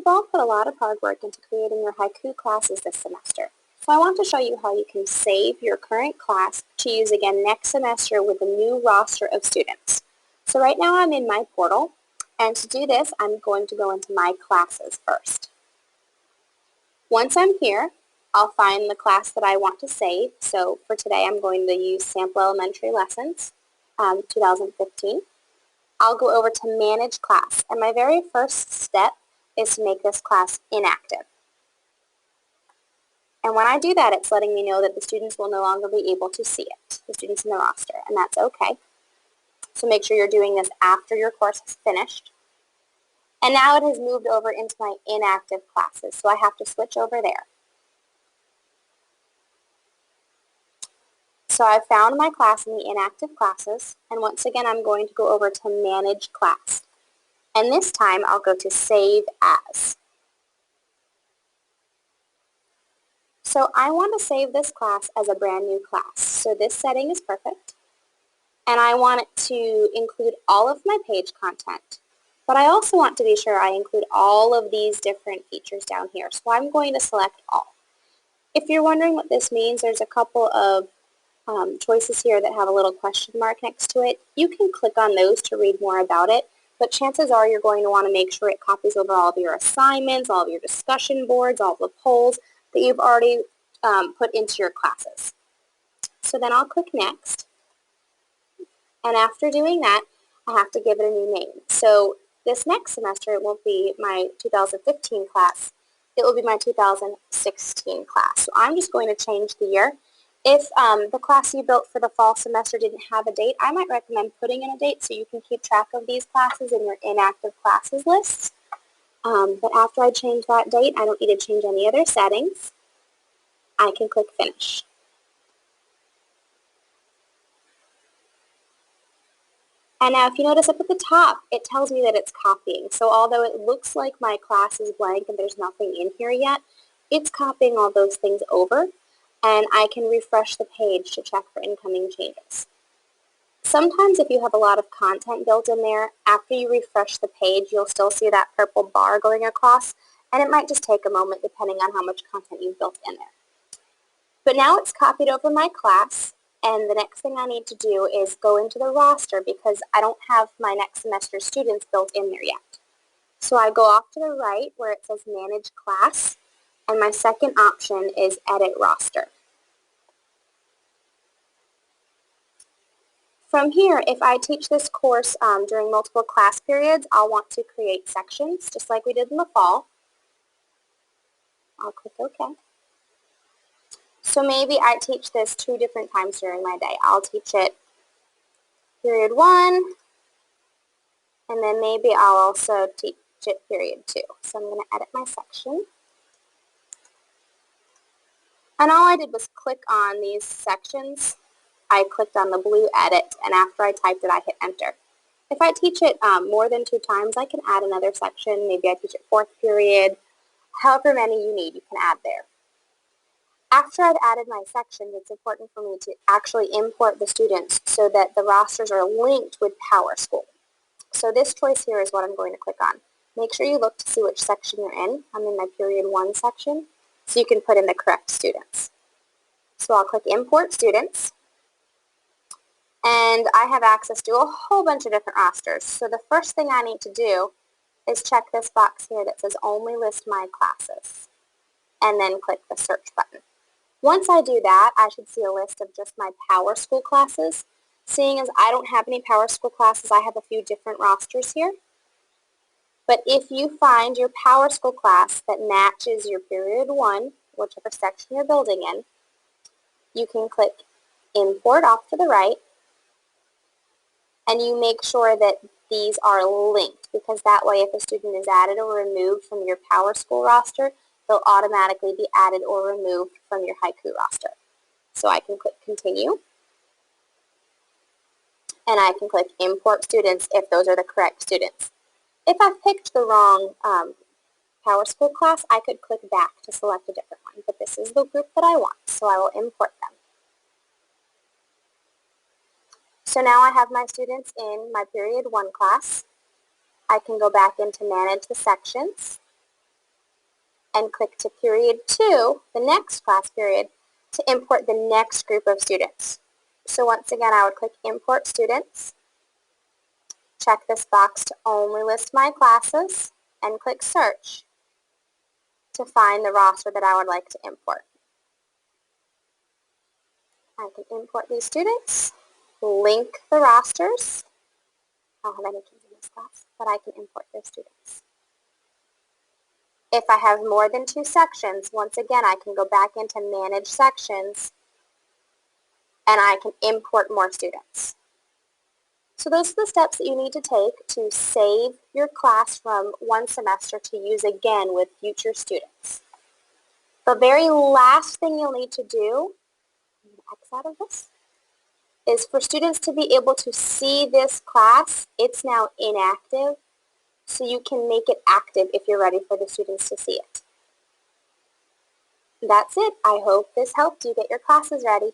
You've all put a lot of hard work into creating your haiku classes this semester. So I want to show you how you can save your current class to use again next semester with a new roster of students. So right now I'm in my portal, and to do this I'm going to go into my classes first. Once I'm here, I'll find the class that I want to save. So for today I'm going to use Sample Elementary Lessons 2015. I'll go over to Manage Class, and my very first step is to make this class inactive. And when I do that, it's letting me know that the students will no longer be able to see it, the students in the roster, and that's okay. So make sure you're doing this after your course is finished. And now it has moved over into my inactive classes, so I have to switch over there. So I've found my class in the inactive classes, and once again I'm going to go over to Manage Class. And this time I'll go to Save As. So I want to save this class as a brand new class. So this setting is perfect. And I want it to include all of my page content. But I also want to be sure I include all of these different features down here. So I'm going to select all. If you're wondering what this means, there's a couple of choices here that have a little question mark next to it. You can click on those to read more about it. But chances are you're going to want to make sure it copies over all of your assignments, all of your discussion boards, all of the polls that you've already put into your classes. So then I'll click Next. And after doing that, I have to give it a new name. So this next semester, it won't be my 2015 class. It will be my 2016 class. So I'm just going to change the year. If the class you built for the fall semester didn't have a date, I might recommend putting in a date so you can keep track of these classes in your inactive classes lists. But after I change that date, I don't need to change any other settings. I can click Finish. And now if you notice up at the top, it tells me that it's copying. So although it looks like my class is blank and there's nothing in here yet, it's copying all those things over. And I can refresh the page to check for incoming changes. Sometimes if you have a lot of content built in there, after you refresh the page, you'll still see that purple bar going across, and it might just take a moment depending on how much content you've built in there. But now it's copied over my class, and the next thing I need to do is go into the roster because I don't have my next semester students built in there yet. So I go off to the right where it says Manage Class, and my second option is Edit Roster. From here, if I teach this course during multiple class periods, I'll want to create sections, just like we did in the fall. I'll click OK. So maybe I teach this 2 different times during my day. I'll teach it period 1, and then maybe I'll also teach it period 2. So I'm going to edit my section. And all I did was click on these sections. I clicked on the blue edit, and after I typed it, I hit enter. If I teach it more than 2 times, I can add another section. Maybe I teach it 4th period. However many you need, you can add there. After I've added my sections, it's important for me to actually import the students so that the rosters are linked with PowerSchool. So this choice here is what I'm going to click on. Make sure you look to see which section you're in. I'm in my period 1 section, so you can put in the correct students. So I'll click Import Students. And I have access to a whole bunch of different rosters. So the first thing I need to do is check this box here that says Only List My Classes, and then click the Search button. Once I do that, I should see a list of just my PowerSchool classes. Seeing as I don't have any PowerSchool classes, I have a few different rosters here. But if you find your PowerSchool class that matches your period 1, whichever section you're building in, you can click Import off to the right, and you make sure that these are linked, because that way if a student is added or removed from your PowerSchool roster, they'll automatically be added or removed from your Haiku roster. So I can click Continue, and I can click Import Students if those are the correct students. If I've picked the wrong PowerSchool class, I could click back to select a different one, but this is the group that I want, so I will import them. So now I have my students in my period 1 class. I can go back into Manage the Sections, and click to period 2, the next class period, to import the next group of students. So once again, I would click Import Students, check this box to only list my classes, and click Search to find the roster that I would like to import. I can import these students, link the rosters. I don't have any kids in this class, but I can import their students. If I have more than 2 sections, once again, I can go back into Manage Sections, and I can import more students. So those are the steps that you need to take to save your class from one semester to use again with future students. The very last thing you'll need to do, I'm going to X out of this, is for students to be able to see this class. It's now inactive, so you can make it active if you're ready for the students to see it. That's it. I hope this helped you get your classes ready.